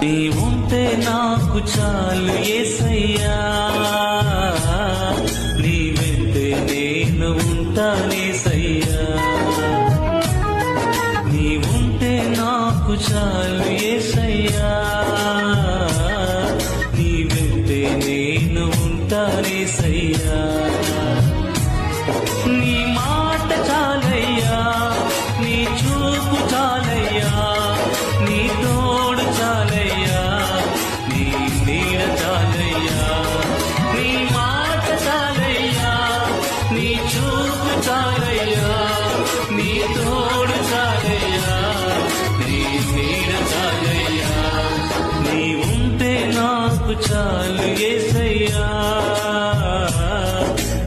నీవుంటే నాకు చాలు యేసయ్యా, నీ వెంటే నేను ఉంటానేసయ్యా. నీవుంటే నాకు చాలు యేసయ్యా, నీ వెంటే నేను ఉంటానేసయ్యా. నీ మాట చాలయ్యా, నీ చూపు చాలయ్యా, నీ తోడు చాలయ్యా, నీ నీడ చాలయ్యా. నీ మాట చాలయ్యా, నీ చూపు చాలయ్యా,